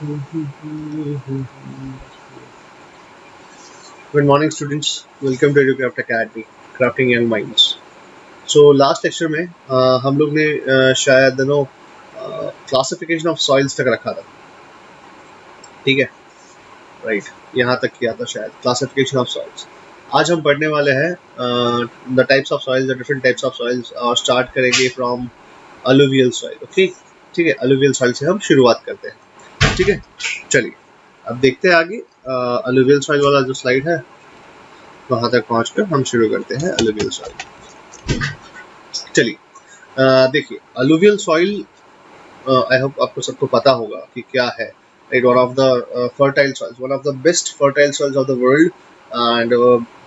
Good morning, students. Welcome to EduCraft Academy, Crafting Young Minds. So last lecture में हम लोग ने शायद क्लासिफिकेशन ऑफ सॉइल्स तक रखा था. ठीक है, राइट, यहाँ तक किया था शायद क्लासिफिकेशन ऑफ सॉइल्स. आज हम पढ़ने वाले हैं the types of soils, the different types of soils, और स्टार्ट करेंगे फ्रॉम अलुवियल सॉइल. ओके, ठीक है, अलुवियल सॉइल से हम शुरुआत करते हैं. ठीक है, चलिए अब देखते हैं आगे. अलुवियल सॉइल वाला जो स्लाइड है वहां तक पहुंचकर हम शुरू करते हैं अलुवियल सॉइल. चलिए देखिए, अलुवियल सॉइल आई होप आपको सबको पता होगा कि क्या है. Right, one of the fertile soils, one of the best fertile soils of the world and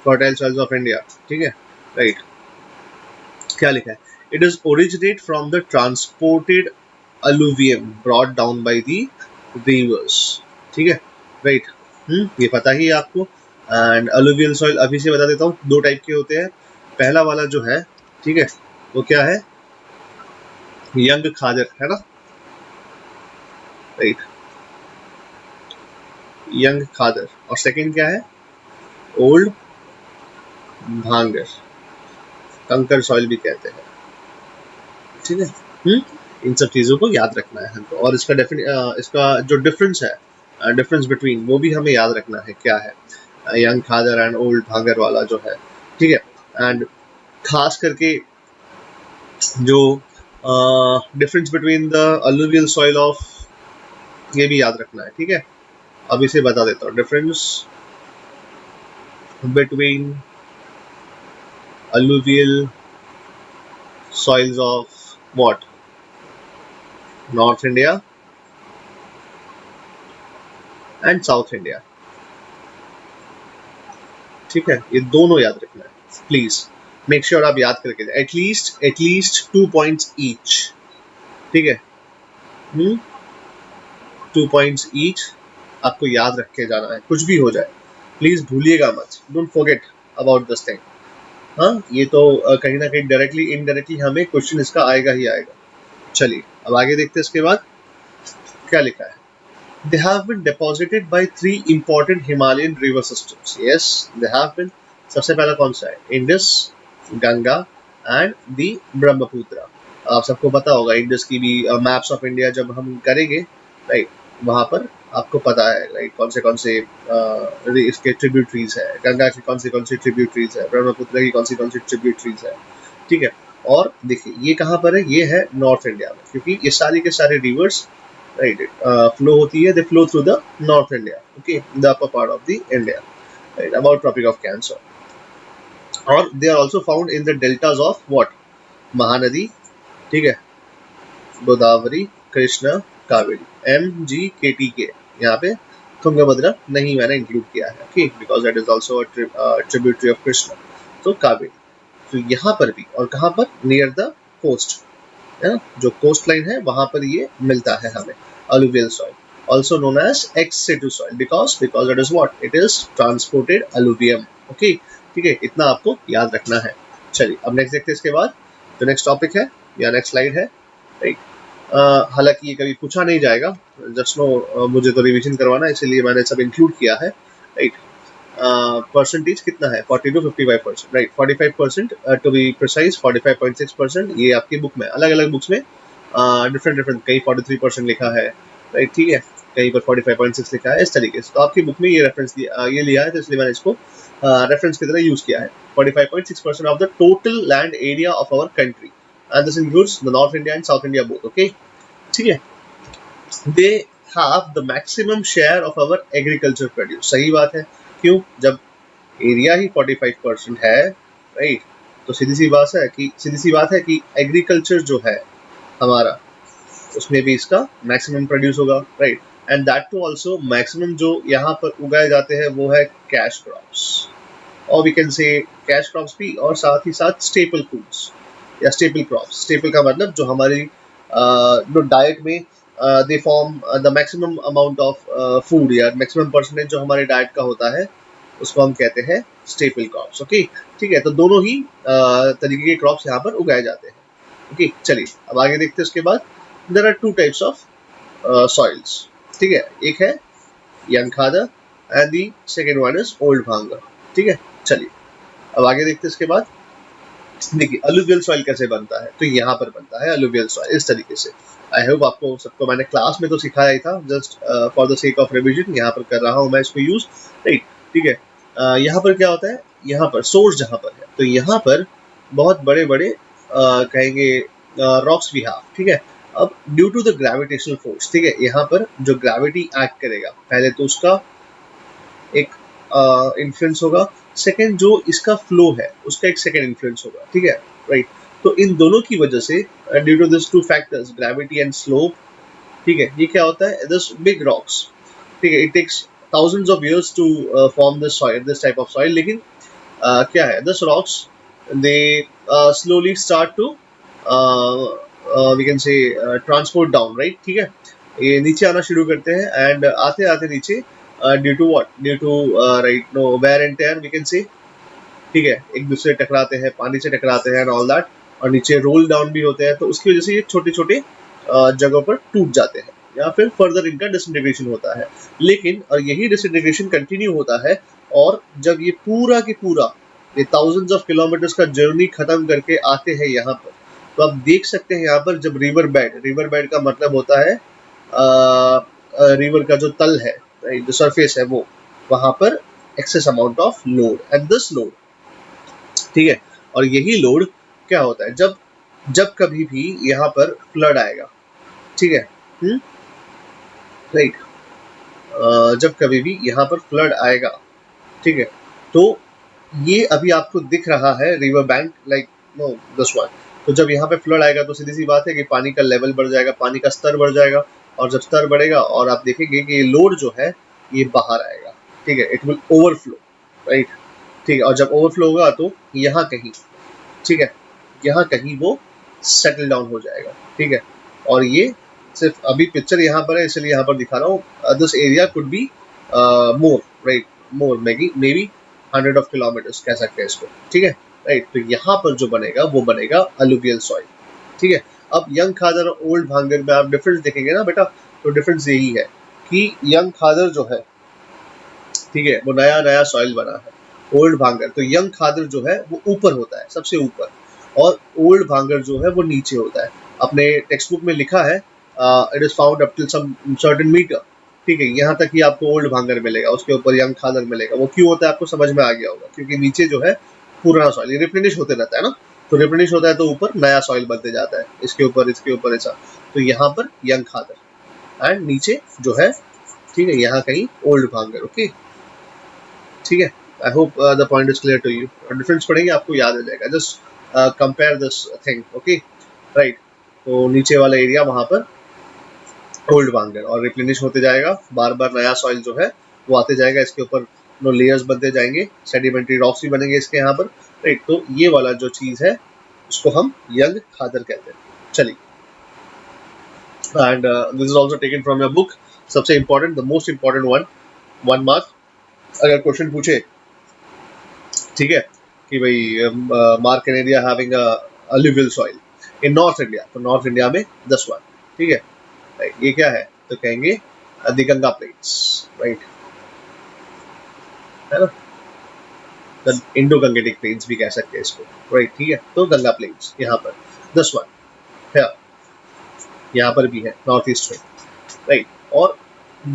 fertile soils of India. ठीक है, राइट, क्या लिखा है? It is originate from the transported alluvium brought down by the rivers. ठीक है, right, ये पता ही है आपको. एंड अलुवियल सॉइल अभी से बता देता हूँ, दो टाइप के होते हैं. पहला वाला जो है, ठीक है, वो क्या है? यंग खादर, है ना, राइट, यंग खादर. और सेकंड क्या है? ओल्ड भांगर, कंकर सॉइल भी कहते हैं. ठीक है, इन सब चीजों को याद रखना है हमको, और इसका जो डिफरेंस है, डिफरेंस बिटवीन, वो भी हमें याद रखना है क्या है. यंग खादर एंड ओल्ड भांगर वाला जो है, ठीक है. एंड खास करके जो difference between the alluvial soil of, ये भी याद रखना है. ठीक है, अब इसे बता देता हूँ. Difference between alluvial soils of what? North India and South India. ठीक है, ये दोनों याद रखना है प्लीज. मेक श्योर आप याद करके जाए, एटलीस्ट 2 पॉइंट्स ईच. ठीक है, 2 पॉइंट्स ईच आपको याद रख के जाना है, कुछ भी हो जाए प्लीज भूलिएगा मत. Don't forget about this thing. हाँ, ये तो कहीं ना कहीं डायरेक्टली इनडायरेक्टली हमें क्वेश्चन इसका आएगा ही आएगा. चलिए अब आगे देखते हैं. इसके बाद क्या लिखा है? They have been deposited by 3 important Himalayan river systems. Yes, they have been. सबसे पहला कौन सा है? Indus, Ganga and the Brahmaputra. आप सबको पता होगा, इंडस की भी मैप्स ऑफ इंडिया जब हम करेंगे, राइट, वहां पर आपको पता है, राइट, कौन से इसके ट्रिब्यूटरीज है. गंगा की कौन सी ट्रिब्यूटरीज है, ब्रह्मपुत्र की कौन सी ट्रिब्यूटरीज है. ठीक है, और देखिए ये कहाँ पर है? ये है नॉर्थ इंडिया में, क्योंकि ये सारी के सारे रिवर्स, right, flow होती है, they flow through the North India, okay, the upper part of the India, right, about Tropic of Cancer. और they are also found in the deltas of what? Mahanadi, ठीक है, Godavari, Krishna, Kaveri, MGKTK. यहाँ पे तुंगभद्रा नहीं मैंने include किया है, okay, because that is also a tributary of Krishna. तो कावेरी, तो यहाँ पर भी, और कहाँ पर? नियर द कोस्ट, है ना, जो कोस्ट लाइन है वहां पर ये मिलता है हमें. alluvial soil, also known as ex situ soil, because it is what? It is transported alluvium. Okay, ठीक है, इतना आपको याद रखना है. चलिए अब नेक्स्ट देखते हैं. इसके बाद जो नेक्स्ट टॉपिक है या नेक्स्ट स्लाइड है, राइट, हालांकि ये कभी पूछा नहीं जाएगा, जस्ट नो मुझे तो रिवीजन करवाना है, इसलिए मैंने सब इंक्लूड किया है, राइट. परसेंटेज कितना है? 40 to 55%, right, 45% to be precise, 45.6%. ये आपकी बुक में, अलग अलग बुक्स में डिफरेंट, कहीं 43% लिखा है, राइट, ठीक है, कहीं पर 45.6 लिखा है, इस तरीके से. तो आपकी बुक में ये रेफरेंस ये लिया है, तो इसलिए मैंने इसको रेफरेंस की तरह यूज किया है. 45.6% of the total land area of our country, and this includes the north India and south India both. Okay, ठीक है. They have the maximum share of our agriculture produce. सही बात है. क्यों? जब एरिया ही 45% है, राइट, तो सीधी सी बात है कि एग्रीकल्चर जो है हमारा, उसमें भी इसका मैक्सिमम प्रोड्यूस होगा, right. And that too also maximum जो यहाँ पर उगाए जाते हैं वो है कैश क्रॉप्स, और we can say cash crops भी, और साथ ही साथ स्टेपल फूड्स या स्टेपल क्रॉप्स. स्टेपल का मतलब जो हमारी जो डाइट में they form the maximum amount of food, या मैक्सिमम परसेंटेज जो हमारे डाइट का होता है, उसको हम कहते हैं स्टेपल क्रॉप्स. ओके, ठीक है, तो दोनों ही तरीके के क्रॉप्स यहाँ पर उगाए जाते हैं. ओके, चलिए अब आगे देखते हैं. उसके बाद there are 2 types of soils. ठीक है, एक है young khadar and the second one is old bhangar. ठीक है, चलिए अब आगे देखते हैं। इसके बाद देखिए अलुवियल सॉइल कैसे बनता है, तो यहाँ पर बनता है अलुवियल सॉइल इस तरीके से। आई होप आपको सबको मैंने क्लास में तो सिखाया ही था, just for the sake of revision यहाँ पर कर रहा हूँ मैं इसको यूज, राइट। ठीक है, यहाँ पर क्या होता है, यहाँ पर सोर्स जहाँ पर है, तो यहाँ पर बहुत बड़े बड़े कहेंगे रॉक्स भी have, ठीक है। अब due to the gravitational force, ठीक है, यहाँ पर जो ग्रेविटी एक्ट करेगा, पहले तो उसका एक इन्फ्लुएंस होगा, सेकंड जो इसका फ्लो है उसका एक सेकंड इन्फ्लुएंस होगा, ठीक है, राइट। तो इन दोनों की वजह से due to this two factors gravity and slope, ठीक है, ये क्या होता है, दिस बिग रॉक्स, ठीक है, it takes thousands of years to form this soil, this type of soil, लेकिन क्या है, this rocks they slowly start to we can say transport down, right, ठीक है, ये नीचे आना शुरू करते हैं एंड आते आते नीचे due to what, due to right no wear and tear we can say, ठीक है, एक दूसरे टकराते हैं, पानी से टकराते हैं एंड ऑल दैट, और नीचे रोल डाउन भी होते हैं, तो उसकी वजह से ये छोटे छोटे जगहों पर टूट जाते हैं या फिर फर्दर इनका डिसइंटीग्रेशन होता है। लेकिन और यही डिसइंटीग्रेशन कंटिन्यू होता है, और जब ये पूरा की पूरा ये थाउजेंड्स ऑफ किलोमीटर्स का जर्नी खत्म करके आते हैं यहाँ पर, तो आप देख सकते हैं यहाँ पर जब रिवर बेड का मतलब होता है रिवर का जो तल है, जो सरफेस है, वो वहां पर excess amount of load and this load, ठीक है, और यही लोड क्या होता है, जब जब कभी भी यहाँ पर फ्लड आएगा, ठीक है, राइट, जब कभी भी यहाँ पर फ्लड आएगा, ठीक है, तो ये अभी आपको दिख रहा है river bank like no this one, तो जब यहाँ पे फ्लड आएगा तो सीधी सी बात है कि पानी का लेवल बढ़ जाएगा, पानी का स्तर बढ़ जाएगा, और जब स्तर बढ़ेगा और आप देखेंगे कि ये लोड जो है ये बाहर आएगा, ठीक है, इट विल ओवरफ्लो, राइट, ठीक है, और जब ओवरफ्लो होगा तो यहाँ कहीं, ठीक है, यहाँ कहीं वो सेटल डाउन हो जाएगा, ठीक है, और ये सिर्फ अभी पिक्चर यहाँ पर है इसलिए यहाँ पर दिखा रहा हूँ, this area could be more, right, more may be 100 of kilometres कह सकते हैं इसको, ठीक है, राइट। तो यहाँ पर जो बनेगा वो बनेगा अलुवियल सॉइल, ठीक है। अब यंग खादर और ओल्ड भांगर में आप डिफरेंस देखेंगे ना बेटा, तो डिफरेंस यही है कि यंग खादर जो है, ठीक है, वो नया नया सॉइल बना है, ओल्ड भांगर, तो यंग खादर जो है वो ऊपर होता है, सबसे ऊपर, और ओल्ड भांगर जो है वो नीचे होता है। अपने टेक्स्ट बुक में लिखा है it is found up till some certain metre, ठीक है, यहाँ तक ही आपको ओल्ड भांगर मिलेगा, उसके ऊपर यंग खादर मिलेगा। वो क्यों होता है आपको समझ में आ गया होगा, क्योंकि नीचे जो है पुराना सॉइल रिप्लेनिश होते रहता है ना, तो रिप्लेनिश होता है तो ऊपर नया सॉइल बनते जाता है, इसके ऊपर ऐसा, तो यहाँ पर यंग खादर एंड नीचे जो है, ठीक है, यहाँ कहीं ओल्ड भांगर, ओके, ठीक है। I hope the point is clear to you, difference पढ़ेंगे आपको याद आ जाएगा, just compare this thing, okay, right. तो नीचे वाला एरिया वहां पर ओल्ड भांगर, और रिप्लेनिश होते जाएगा, बार बार नया सॉइल जो है वो आते जाएगा, इसके ऊपर नो लेयर्स बनते जाएंगे, सेडिमेंट्री रॉक्स भी बनेंगे इसके यहाँ पर, राइट। तो ये वाला जो चीज है उसको हम यंग खादर कहते हैं। चलिए, and this is also taken from your book, सबसे important, the most important one, 1 mark अगर क्वेश्चन पूछे, ठीक है, कि भाई mark an area having alluvial soil in north India, तो नॉर्थ इंडिया में 10 वन, ठीक है, राइट। ये क्या है, तो कहेंगे द गंगा प्लेट्स, राइट, है ना, द इंडो गंगेटिक प्लेन्स भी कह सकते हैं इसको, राइट, ठीक है। तो गंगा प्लेन्स यहाँ पर 10 वन है, यहाँ पर भी है नॉर्थ ईस्ट में, राइट, और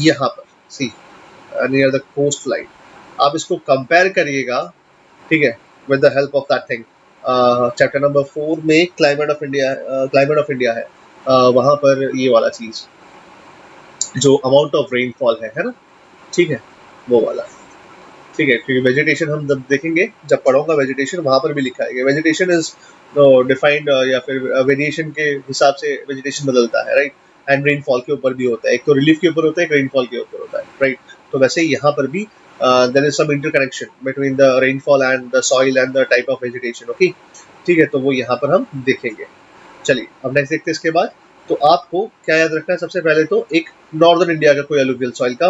यहाँ पर सी नियर द कोस्ट लाइन, आप इसको कंपेयर करिएगा, ठीक है, with the help of that thing, chapter number 4 में क्लाइमेट ऑफ इंडिया है, वहां पर ये वाला चीज जो अमाउंट ऑफ रेनफॉल है ना, ठीक है, वो वाला, ठीक है, क्योंकि वेजिटेशन हम जब देखेंगे, जब पढ़ूंगा वेजिटेशन, वहां पर भी लिखा है वेजिटेशन इज डिफाइंड, या फिर वेरिएशन के हिसाब से वेजिटेशन बदलता है, राइट, एंड रेनफॉल के ऊपर भी होता है, एक तो रिलीफ के ऊपर होता है, एक रेनफॉल के ऊपर होता है, राइट। तो वैसे ही यहाँ पर भी there is some interconnection between the rainfall and the soil and the type of vegetation, okay, ठीक है, तो वो यहाँ पर हम देखेंगे। चलिए अब नेक्स्ट देखते हैं इसके बाद। तो आपको क्या याद रखना है, सबसे पहले तो एक नॉर्दर्न इंडिया का कोई अलुवियल सॉइल का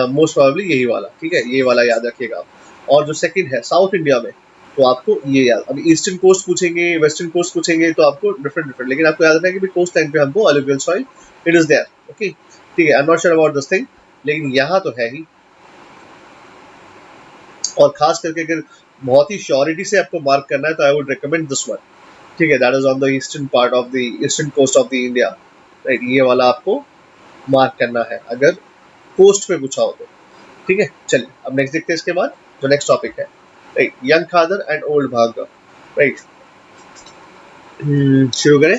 मोस्ट प्रोबेबली यही वाला, ठीक है, ये वाला याद रखिएगा आप। और जो सेकंड है साउथ इंडिया में, तो आपको ये याद, अभी ईस्टर्न कोस्ट पूछेंगे, वेस्टर्न कोस्ट पूछेंगे, तो आपको डिफरेंट, लेकिन आपको याद रखना है कि कोस्ट लाइन पे हमको alluvial soil it is there, okay. ठीक है, I am not sure about this thing, लेकिन यहाँ तो है ही। और खास करके अगर बहुत ही श्योरिटी से आपको मार्क करना है तो I would recommend this one, ठीक है, that is on the eastern part of the eastern coast of the India, right, ये वाला आपको मार्क करना है अगर कोस्ट पे पूछा हो तो, ठीक है। चलिए अब नेक्स्ट देखते हैं इसके बाद जो नेक्स्ट टॉपिक है, right, young khadar and old bhangar, right. शुरू करें,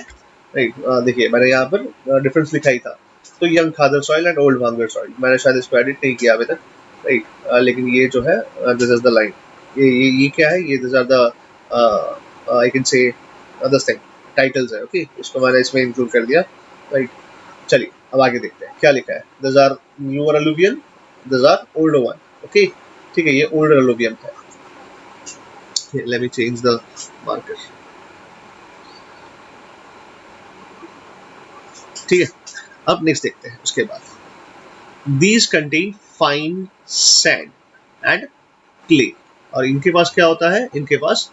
राइट। देखिए मैंने यहाँ पर डिफरेंस लिखा ही था, तो young khadar soil and old bhangar soil, मैंने शायद इसको एडिट नहीं किया अभी तक, राइट, लेकिन ये जो है दिस इज द लाइन, ये क्या है, ये this are the I can say this thing titles है, ओके, इसको मैंने इसमें इंक्लूड कर दिया, राइट। चलिए अब आगे देखते हैं क्या लिखा है, this are newer alluvion, this are older one, okay, ठीक है, ये ओल्डर अलुवियन है। Let me change the marker, ठीक है। अब नेक्स्ट देखते हैं उसके बाद, These contain fine sand and clay, और इनके पास क्या होता है, इनके पास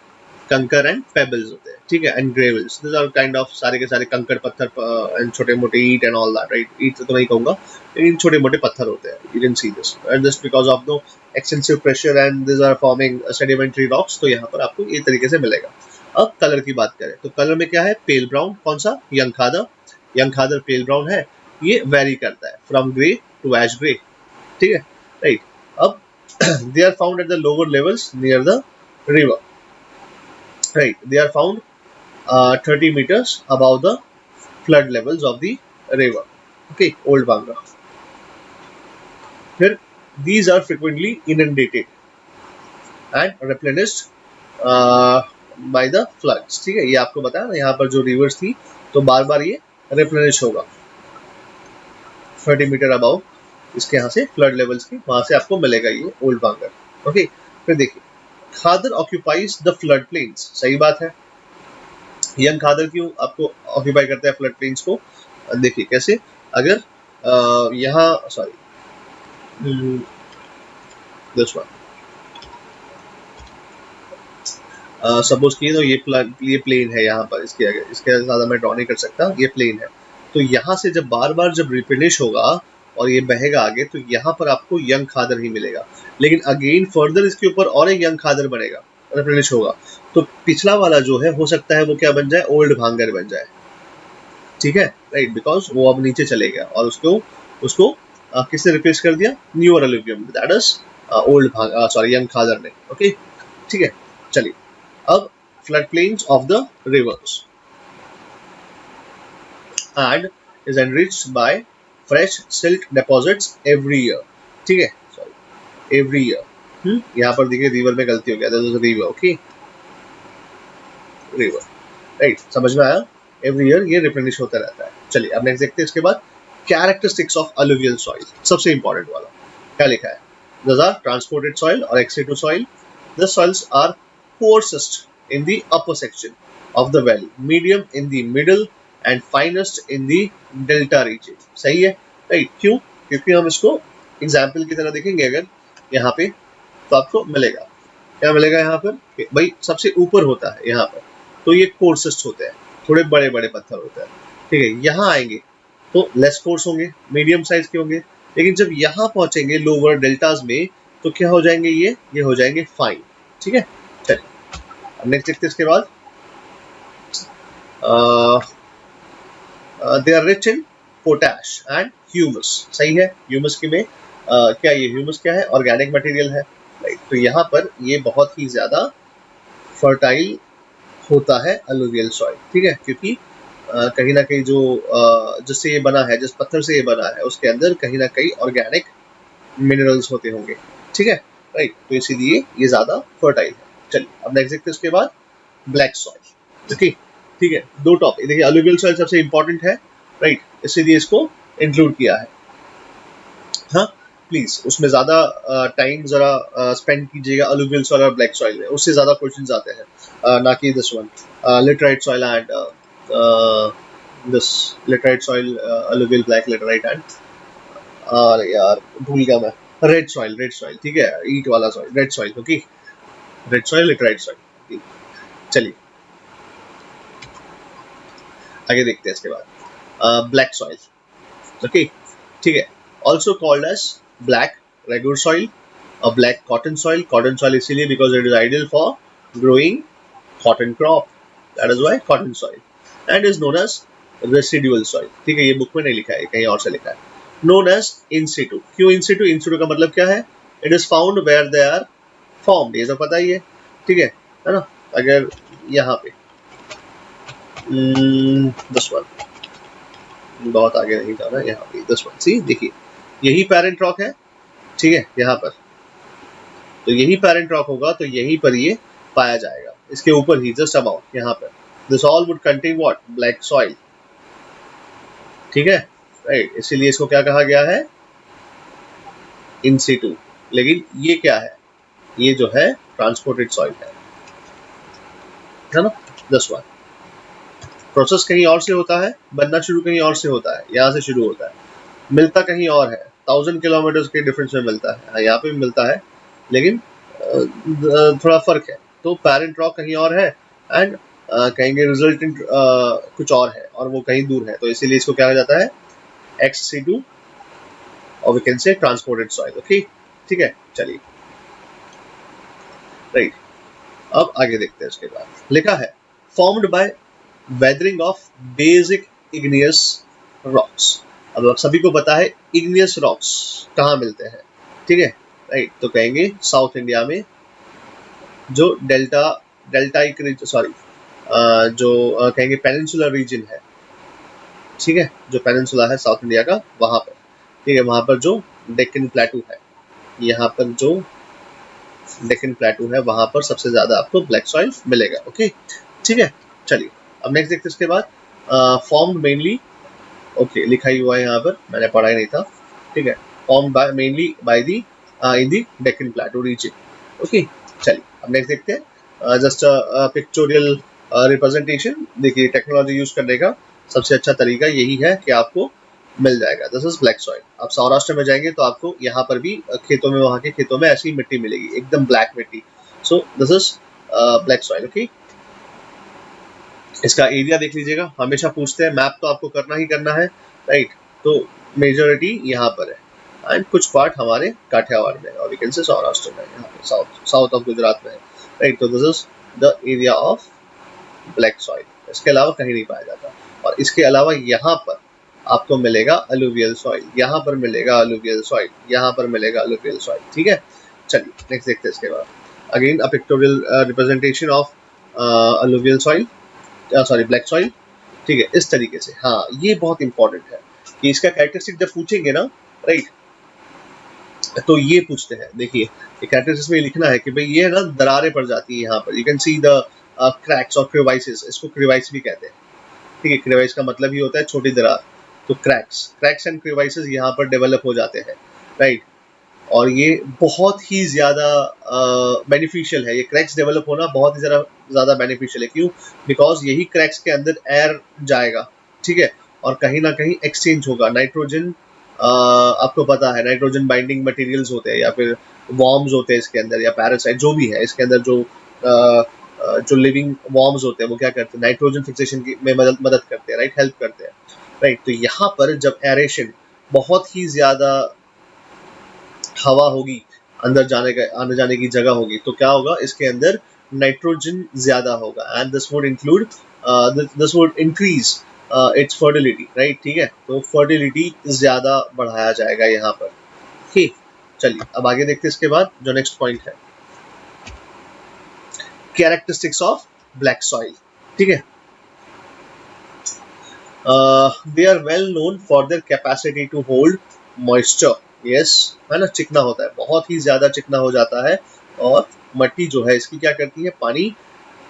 कंकर एंड पेबल्स होते हैं, ठीक है, and gravels, this are kind of सारे के सारे कंकड़ पत्थर एंड छोटे मोटे ईट एंड ऑल दैट, राइट, ईट तो नहीं कहूंगा लेकिन छोटे मोटे पत्थर होते हैं, you can see this, and just because of the extensive pressure and this are forming sedimentary rocks, तो यहाँ पर आपको ये तरीके से मिलेगा। अब कलर की बात करें तो कलर में क्या है, पेल ब्राउन, कौन सा, young khadar, young khadar pale brown है, ये वेरी करता है from grey to ash grey, ठीक है, राइट। अब they are found at the lower levels near the river, right, they are found 30 meters above the flood levels of the river, okay, old Banga. Here these are frequently inundated and replenished by the floods, ठीक है, ये आपको बताया ना, यहाँ पर जो reverse थी तो बार बार ये रिप्लेनिश होगा 30 मीटर अबाउ, इसके यहाँ से फ्लड लेवल्स की वहां से आपको मिलेगा ये ओल्ड बांगर, ओके। फिर देखिए खादर ऑक्यूपाइज द फ्लड प्लेन्स, सही बात है, यंग खादर क्यों आपको ऑक्यूपाई करता है फ्लड प्लेन्स को, देखिए कैसे, अगर यहाँ सॉरी दिस वन सपोज किए तो ये प्लेन है यहाँ पर, इसके आगे इसके ज़्यादा मैं ड्रॉ नहीं कर सकता, ये प्लेन है, तो यहाँ से जब बार बार जब रिप्लेनिश होगा और ये बहेगा आगे तो यहाँ पर आपको यंग खादर ही मिलेगा, लेकिन अगेन फर्दर इसके ऊपर और एक यंग खादर बनेगा, रिप्लेनिश होगा, तो पिछला वाला जो है हो सकता है वो क्या बन जाए, ओल्ड भांगर बन जाए, ठीक है, राइट, बिकॉज वो अब नीचे चले गया और उसको किसने रिप्लेस कर दिया, newer alluvium, that is old sorry young khadar ने, ओके, ठीक है। चलिए अब flood plains of the rivers and is enriched by fresh silt deposits every year, ठीक है, सॉरी every year, यहाँ पर देखिए रिवर में गलती हो गया, this is river, okay, river, right, समझ में आया, एवरी ईयर ये रिप्लेनिश होता रहता है। चलिए अब नेक्स्ट देखते हैं इसके बाद कैरेक्टरिस्टिक्स ऑफ अलुवियल सॉइल, सबसे इंपॉर्टेंट वाला क्या लिखा है, दिस आर ट्रांसपोर्टेड सॉइल और exotic soil, the soils are coarsest in the upper section of the valley, medium in the middle and finest in the delta region, सही है, right, क्यों, क्योंकि हम इसको एग्जाम्पल की तरह देखेंगे अगर यहाँ पे तो आपको मिलेगा, क्या मिलेगा यहाँ पर, भाई सबसे ऊपर होता है यहाँ पर तो ये कोर्सेस्ट होते हैं, थोड़े बड़े बड़े पत्थर होते हैं, ठीक है, यहाँ आएंगे तो लेस कोर्स होंगे, मीडियम साइज के होंगे, लेकिन जब यहाँ पहुंचेंगे लोअर डेल्टाज में तो क्या हो जाएंगे, ये हो जाएंगे फाइन, ठीक है। चलिए अब नेक्स्ट देखते हैं इसके बाद, they are rich in potash and humus, सही है, ह्यूमस की में क्या ये ह्यूमस क्या है, ऑर्गेनिक मटेरियल है, राइट, तो यहाँ पर ये बहुत ही ज्यादा फर्टाइल होता है अलुवियल सॉइल, ठीक है, क्योंकि कहीं ना कहीं जो जिससे ये बना है, जिस पत्थर से ये बना है उसके अंदर कहीं ना कहीं ऑर्गेनिक मिनरल्स होते होंगे, ठीक है, राइट, तो इसीलिए ये ज्यादा फर्टाइल है। चलिए अब नेक्स्ट देखते हैं उसके बाद ब्लैक सॉइल, ओके, ठीक है, दो टॉपिक देखिए, अलुवियल सॉइल सबसे इंपॉर्टेंट है, राइट, इसीलिए इसको इंक्लूड किया है, हाँ प्लीज उसमें ज्यादा टाइम जरा स्पेंड कीजिएगा अलुवियल सॉइल और ब्लैक सॉइल में, उससे ज्यादा क्वेश्चंस आते हैं, ना कि this one laterite soil and this laterite soil alluvial black laterite and, अरे यार भूल गया मैं, रेड सॉइल, ठीक है, ईट वाला soil, red soil, okay, red soil laterite soil, चलिए आगे देखते हैं इसके बाद ब्लैक सॉइल, ओके, ठीक है। Also called as black regular soil और black cotton soil. Cotton soil इसीलिए because it is ideal for growing cotton crop, that is why cotton soil. And is known as residual soil. ठीक है, ये book में नहीं लिखा है, कहीं और से लिखा है। Known as in situ. क्यों इन सिटू? इन सिटू का मतलब क्या है? It is found where they are formed, ये तो पता ही है। ठीक है ना। अगर यहाँ पे दिस वन, बहुत आगे नहीं जाना, यहाँ पे दिस वन, सी देखिए यही पेरेंट रॉक है। ठीक है, यहाँ पर तो यही पेरेंट रॉक होगा, तो यहीं पर ये पाया जाएगा, इसके ऊपर ही, जस्ट अबाउट यहाँ पर। This all would contain what? Black soil. ठीक है, राइट, इसीलिए इसको क्या कहा गया है? इन सिटू। लेकिन ये क्या है? ये जो है ट्रांसपोर्टेड सॉइल है ना। दिस वन प्रोसेस कहीं और से होता है, बनना शुरू कहीं और से होता है, यहाँ से शुरू होता है, मिलता कहीं और है, 1000 किलोमीटर के डिफरेंस में मिलता है। हाँ, यहाँ पे भी मिलता है, लेकिन थोड़ा फर्क है। तो पेरेंट रॉक कहीं और है एंड कहेंगे रिजल्टेंट कुछ और है, और वो कहीं दूर है, तो इसीलिए इसको क्या कहा जाता है? XC2, और we can say transported soil. Okay, ठीक है, चलिए राइट। अब आगे देखते हैं। उसके बाद लिखा है formed bye weathering of basic igneous rocks. अब आप सभी को पता है इग्नियस रॉक्स कहाँ मिलते हैं। ठीक है, राइट, तो कहेंगे साउथ इंडिया में जो डेल्टाइक सॉरी जो कहेंगे पेनिनसुलर रीजन है। ठीक है, जो पेनिनसुला है साउथ इंडिया का, वहां पर। ठीक है, वहां पर जो डेक्कन प्लेटू है, यहाँ पर जो डेक्कन प्लेटू है, वहां पर सबसे ज्यादा आपको ब्लैक सॉइल मिलेगा। ओके, ठीक है, चलिए अब नेक्स्ट देखते हैं। इसके बाद फॉर्म्ड मेनली, ओके लिखा ही हुआ है यहाँ पर, मैंने पढ़ा ही नहीं था। ठीक है, formed by mainly by the in the Deccan plateau region. Okay, चलिए अब नेक्स्ट देखते हैं। Just pictorial representation. देखिए, टेक्नोलॉजी यूज करने का सबसे अच्छा तरीका यही है कि आपको मिल जाएगा। This is black soil. आप सौराष्ट्र में जाएंगे तो आपको यहाँ पर भी खेतों में, वहां के खेतों में ऐसी मिट्टी मिलेगी, एकदम ब्लैक मिट्टी। So this is black soil. Okay, इसका एरिया देख लीजिएगा, हमेशा पूछते हैं, मैप तो आपको करना ही करना है, राइट। तो मेजोरिटी यहाँ पर है एंड कुछ पार्ट हमारे काठियावाड़ में और वी से सौराष्ट्र में, यहाँ पे साउथ ऑफ गुजरात में है, राइट। तो this is the area of black soil. इसके अलावा कहीं नहीं पाया जाता। और इसके अलावा यहाँ पर आपको मिलेगा अलुवियल सॉइल, यहाँ पर मिलेगा अलुवियल सॉइल, यहाँ पर मिलेगा अलुवियल सॉइल। ठीक है, चलिए नेक्स्ट देखते हैं। इसके बाद again a pictorial representation of alluvial soil, sorry black soil. ठीक है, इस तरीके से। हाँ, ये बहुत इंपॉर्टेंट है कि इसका कैरेक्टरिस्टिक जब पूछेंगे ना, राइट, तो ये पूछते हैं। देखिए, कैरेक्टरिस्टिक्स में लिखना है कि भाई ये ना दरारें पड़ जाती है यहाँ पर। You can see the cracks और क्रिवाइसेस, इसको क्रिवाइस भी कहते हैं। ठीक है, क्रिवाइस का मतलब ही होता है छोटी दरार। तो क्रैक्स एंड क्रिवाइसेस यहाँ पर डेवलप हो जाते हैं, राइट। और ये बहुत ही ज़्यादा बेनिफिशियल है। ये क्रैक्स डेवलप होना बहुत ही ज़्यादा बेनिफिशियल है। क्यों? बिकॉज यही क्रैक्स के अंदर एयर जाएगा, ठीक है, और कहीं ना कहीं एक्सचेंज होगा। नाइट्रोजन, आपको पता है नाइट्रोजन बाइंडिंग मटेरियल्स होते हैं, या फिर वॉर्म्स होते हैं इसके अंदर, या पैरासाइट, जो भी है इसके अंदर, जो लिविंग वॉर्म्स होते हैं, वो क्या करते हैं? नाइट्रोजन फिक्सेशन में मदद करते हैं, राइट, हेल्प करते हैं, राइट। तो यहाँ पर जब एरेशन, बहुत ही ज़्यादा हवा होगी, अंदर आने जाने की जगह होगी, तो क्या होगा? इसके अंदर नाइट्रोजन ज्यादा होगा and this would increase its fertility, right. ठीक है, तो फर्टिलिटी ज्यादा बढ़ाया जाएगा यहाँ पर। ठीक, चलिए अब आगे देखते हैं। इसके बाद जो नेक्स्ट पॉइंट है, कैरेक्टरिस्टिक्स ऑफ ब्लैक सॉइल। ठीक है, they are well known for their capacity to hold moisture. Yes, है ना, चिकना होता है, बहुत ही ज्यादा चिकना हो जाता है। और मट्टी जो है इसकी क्या करती है? पानी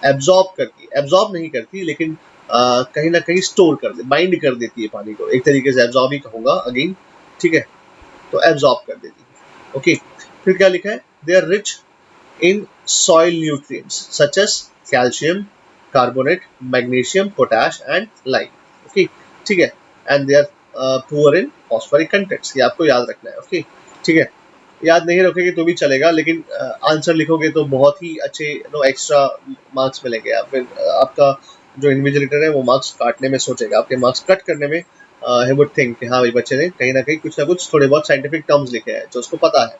एब्जॉर्ब करती है, एब्जॉर्ब नहीं करती, लेकिन कहीं ना कहीं स्टोर कर दे, बाइंड कर देती है पानी को। एक तरीके से एब्जॉर्ब ही कहूंगा अगेन, ठीक है, तो एब्जॉर्ब कर देती है। ओके, फिर क्या लिखा है? They are rich in soil nutrients such as calcium carbonate, magnesium, potash and lime. Okay, ठीक है, and they are poor in phosphoric contents. ये आपको याद रखना है। ओके, ठीक है, याद नहीं रखोगे तो भी चलेगा, लेकिन आंसर लिखोगे तो बहुत ही अच्छे एक्स्ट्रा मार्क्स मिलेंगे। या फिर आपका जो इन्विजिलेटर है वो मार्क्स काटने में सोचेगा, आपके मार्क्स कट करने में he would think कि हाँ भाई बच्चे ने कहीं ना कहीं कुछ ना कुछ थोड़े बहुत साइंटिफिक टर्म्स लिखे हैं जो उसको पता है,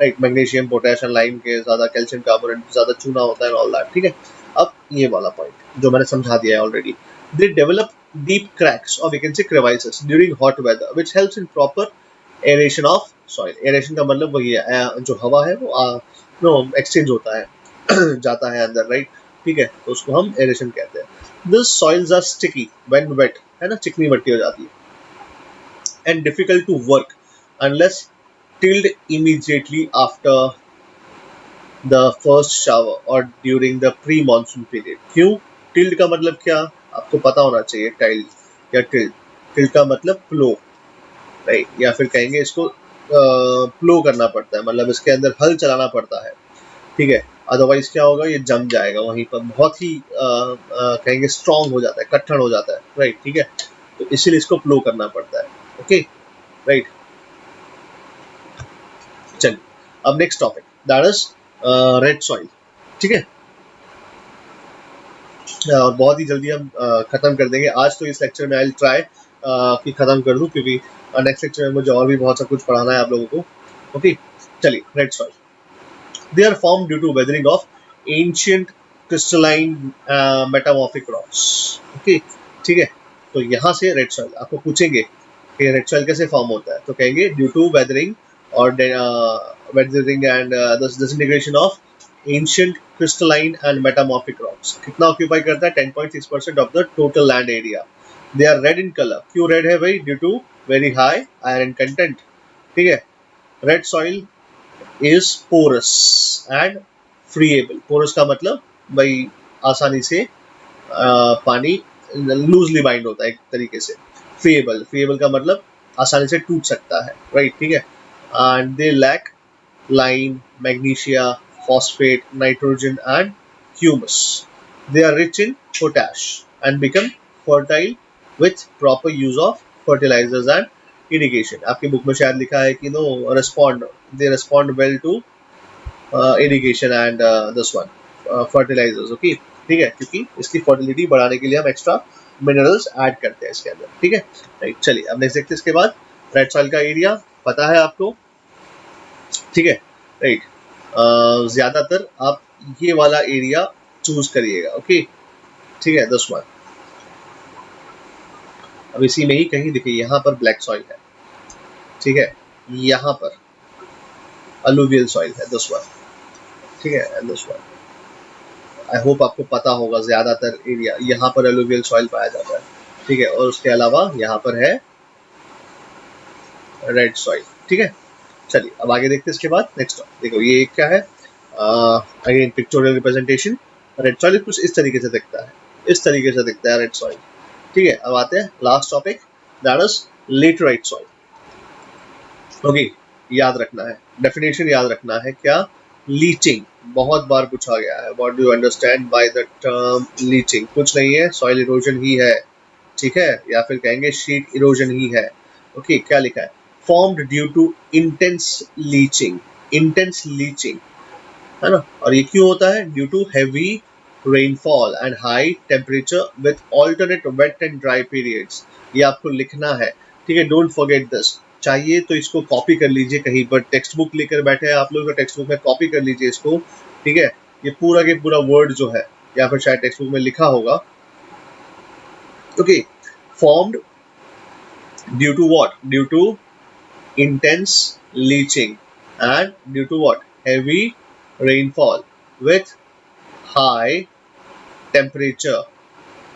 राइट। मैग्नीशियम, पोटेशियम, लाइम के ज़्यादा, कैल्शियम कार्बोनेट ज़्यादा चूना होता है ऑल दैट, ठीक है। अब ये वाला पॉइंट जो मैंने समझा दिया है already, they develop deep cracks और we can say crevices during hot weather which helps in proper aeration of soil. Aeration का मतलब वही है, जो हवा है वो नो एक्सचेंज होता है जाता है अंदर, राइट, ठीक है, तो उसको हम एरेशन कहते हैं। This soils are sticky when wet, है ना, चिकनी मट्टी हो जाती है, and difficult to work unless tilled immediately after the first shower or during the pre-monsoon period। क्यों? टिल्ड का मतलब क्या आपको पता होना चाहिए, टाइल्ड या टिल्ड। टिल्ड का मतलब प्लो, राइट, या फिर कहेंगे इसको प्लो करना पड़ता है, मतलब इसके अंदर हल चलाना पड़ता है, ठीक है, अदरवाइज क्या होगा, ये जम जाएगा वहीं पर, बहुत ही कहेंगे स्ट्रांग हो जाता है, कट्ठन हो जाता है, राइट, ठीक है, तो इसीलिए इसको प्लो करना पड़ता है, ओके, राइट। चलिए अब next topic, that is red soil, ठीक है। और बहुत ही जल्दी हम खत्म कर देंगे आज, तो इस लेक्चर में आई विल ट्राई कि खत्म कर दूं, क्योंकि नेक्स्ट लेक्चर में मुझे और भी बहुत सा कुछ पढ़ाना है आप लोगों को, ओके। चलिए, red soil, they are form due to weathering of ancient crystalline metamorphic rocks, okay, ठीक है। तो यहाँ से रेड सॉइल आपको पूछेंगे कि रेड सॉइल कैसे फॉर्म होता है, तो कहेंगे ड्यू टू वेदरिंग और weathering and the disintegration of ancient crystalline and metamorphic rocks। कितना ऑक्यूपाई करता है? 10.6% of the total land area. They are red in colour. क्यों रेड है भाई? Due to very high iron content, ठीक है। Red soil is porous and friable. Porous का मतलब भाई आसानी से पानी लूजली बाइंड होता है एक तरीके से। फ्रीएबल, फ्रीएबल का मतलब आसानी से टूट सकता है, राइट, ठीक है। And they lack lime, magnesia, phosphate, nitrogen and humus। They are rich in potash and become fertile with proper use of fertilizers and irrigation। आपकी बुक में शायद लिखा है कि no respond, they respond well to irrigation and this one fertilizers, okay, ठीक है, क्योंकि इसकी फर्टिलिटी बढ़ाने के लिए हम एक्स्ट्रा मिनरल्स ऐड करते हैं इसके अंदर, ठीक है, राइट। चलिए अब नेक्स्ट देखते हैं इसके बाद। रेड सॉइल का एरिया पता है आपको, ठीक है, राइट। ज्यादातर आप ये वाला एरिया चूज करिएगा, ओके, ठीक है, दिस वन। अब इसी में ही कहीं देखिए, यहाँ पर ब्लैक सॉइल है, ठीक है, यहाँ पर अलुवियल सॉइल है, दिस वन, ठीक है, and this one. I hope आपको पता होगा ज्यादातर एरिया यहाँ पर अलुवियल सॉइल पाया जाता है, ठीक है, और उसके अलावा यहाँ पर है रेड सॉइल, ठीक है। चलिए अब आगे देखते हैं इसके बाद। नेक्स्ट देखो, ये क्या है, again pictorial representation. Red soil कुछ इस तरीके से दिखता है, इस तरीके से दिखता है रेड सॉइल, ठीक है। अब आते हैं last topic, that is laterite soil. Okay, याद रखना है, डेफिनेशन याद रखना है, क्या? लीचिंग, बहुत बार पूछा गया है, what do you understand by the term leaching? कुछ नहीं है, सॉइल इरोजन ही है, ठीक है, या फिर कहेंगे शीट इरोजन ही है, ओके। क्या लिखा है? formed due to intense leaching, intense leaching, है ना। और ये क्यों होता है? Due to heavy rainfall and high temperature with alternate wet and dry periods. ये आपको लिखना है, ठीक है, डोंट फॉरगेट दिस। चाहिए तो इसको कॉपी कर लीजिए कहीं पर, टेक्स्ट बुक लेकर बैठे हैं आप लोग, टेक्स्ट बुक में कॉपी कर लीजिए इसको, ठीक है। ये पूरा के पूरा वर्ड जो है, या फिर शायद टेक्स्ट बुक में लिखा होगा, okay. Formed due to what? Due to intense leaching and due to what? Heavy rainfall with high temperature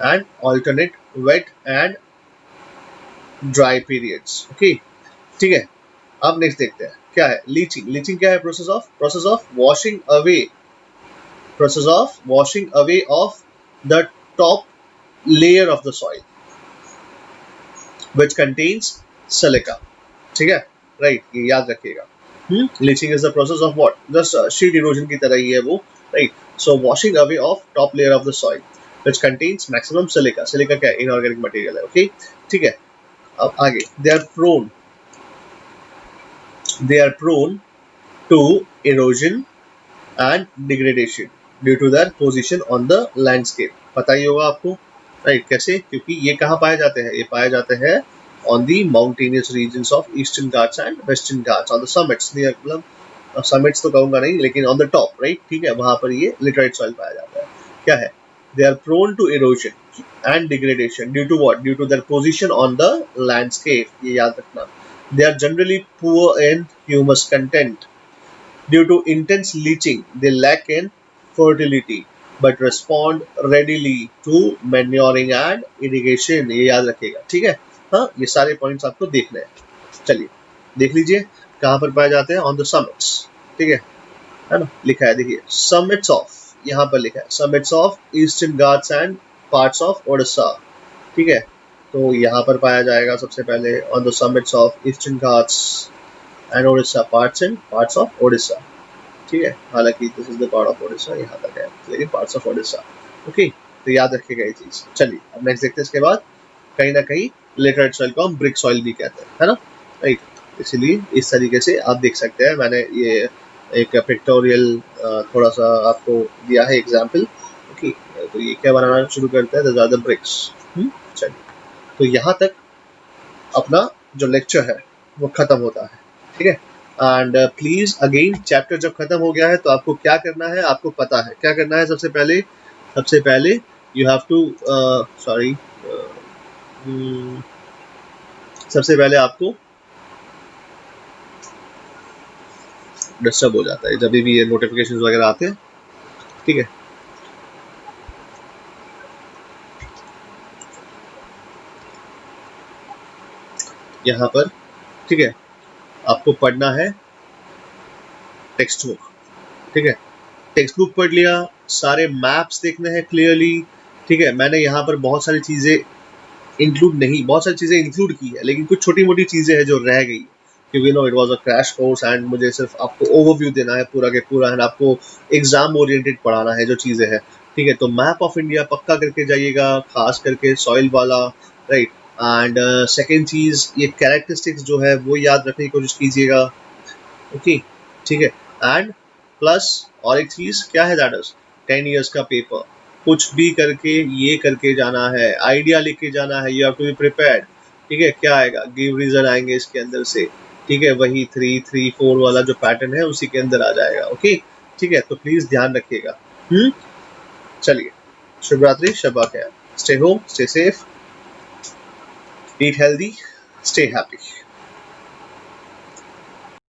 and alternate wet and dry periods, okay, ठीक है। अब नेक्स्ट देखते हैं क्या है लीचिंग। लीचिंग क्या है? Process of washing away, process of washing away of the top layer of the soil which contains silica, ठीक है, राइट, ये याद रखिएगा। Leaching is the process of what? Just sheet erosion की तरह ही है वो, right. So washing away of top layer of the soil which contains maximum silica. Silica क्या है? इनऑर्गेनिक मटेरियल है, ओके, ठीक है। अब आगे, they are prone to erosion and degradation due to their position on the landscape. पता ही होगा आपको, राइट, कैसे? क्योंकि ये कहाँ पाए जाते हैं? ये पाए जाते हैं on the mountainous regions of Eastern Ghats and Western Ghats on the summits near, मतलब summits तो कहूँगा नहीं, लेकिन on the top, right, ठीक है, वहाँ पर ये laterite soil पाया जाता है. क्या है? They are prone to erosion and degradation due to what? Due to their position on the landscape. ये याद रखना. They are generally poor in humus content. Due to intense leaching, they lack in fertility but respond readily to manuring and irrigation. ये याद रखिएगा, ठीक है. हाँ, ये सारे पॉइंट्स आपको देखने हैं. चलिए देख लीजिए कहाँ पर पाए जाते हैं. ऑन द समिट्स, ठीक है ना, लिखा है देखिए, समिट्स ऑफ, यहाँ पर लिखा है summits of eastern Ghats and parts of Odisha, ठीक है. तो यहाँ पर पाया जाएगा सबसे पहले on the summits of eastern Ghats and Odisha, parts of Odisha, ठीक है. हालांकि this is the part of Odisha, यहाँ तक है, लेकिन पार्ट्स ऑफ ओडिशा. ओके, तो याद रखिएगा ये चीज. चलिए अब नेक्स्ट देखते हैं. इसके बाद कहीं ना कहीं लेटराइट सॉइल को हम ब्रिक सॉइल भी कहते हैं, है ना, राइट. इसलिए इस तरीके से आप देख सकते हैं. मैंने ये एक पिक्टोरियल थोड़ा सा आपको दिया है एग्जाम्पल. ओके, तो ये क्या बनाना शुरू करते हैं, द ब्रिक्स. चलिए, तो यहाँ तक अपना जो लेक्चर है वो खत्म होता है, ठीक है. एंड प्लीज अगेन, चैप्टर जब खत्म हो गया है तो आपको क्या करना है, आपको पता है क्या करना है. सबसे पहले यू हैव टू सबसे पहले आपको डिस्टर्ब हो जाता है जब भी ये नोटिफिकेशंस वगैरह आते हैं, ठीक है. यहाँ पर, ठीक है, आपको पढ़ना है टेक्स्ट बुक, ठीक है. टेक्स्ट बुक पढ़ लिया, सारे मैप्स देखने हैं क्लियरली, ठीक है. मैंने यहाँ पर बहुत सारी चीज़ें इंक्लूड की है, लेकिन कुछ छोटी मोटी चीज़ें हैं जो रह गई, क्योंकि no it was a crash course and मुझे सिर्फ आपको ओवरव्यू देना है पूरा के पूरा, एंड आपको एग्जाम ओरिएंटेड पढ़ाना है जो चीज़ें हैं, ठीक है. तो मैप ऑफ इंडिया पक्का करके जाइएगा, खास करके सॉइल वाला, राइट. एंड सेकेंड चीज़, ये कैरेक्टरिस्टिक्स जो है वो याद रखने की कोशिश कीजिएगा, ओके, ठीक है. एंड प्लस और एक चीज़ क्या है, दैट इज 10 ईयर्स का पेपर. कुछ भी करके ये करके जाना है, आइडिया लेके जाना है, you have to be prepared, ठीक है. क्या आएगा, गिव रीजन आएंगे इसके अंदर से, ठीक है. वही 3, 3, 4 वाला जो पैटर्न है उसी के अंदर आ जाएगा, ओके, ठीक है. तो प्लीज ध्यान रखिएगा. चलिए, शुभ रात्रि, शब्बा खैर. Stay home, stay safe, eat healthy, stay happy.